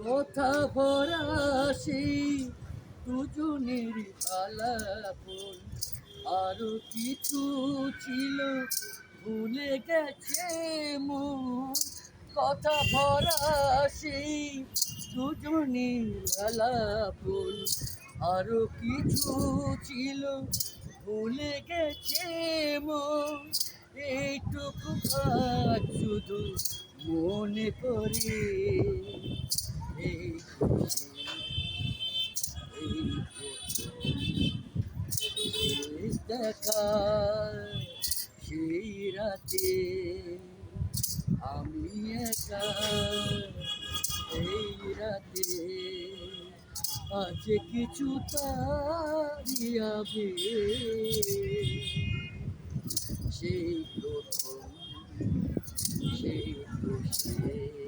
কথা ভরা সেই দুজনের আলাপন, আরো কিছু ছিল ভুলে গেছে মন। কথা ভরা সেই দুজনের আলাপন, আরো কিছু ছিল ভুলে গেছে মন। এইটুকু আজ শুধু মনে করে, এই এই শেষ দেখা সেই রাতে আমি একা, এই রাতে আছে কিছু তারিয়াবে, সেই প্রথম সেই তো শেষ।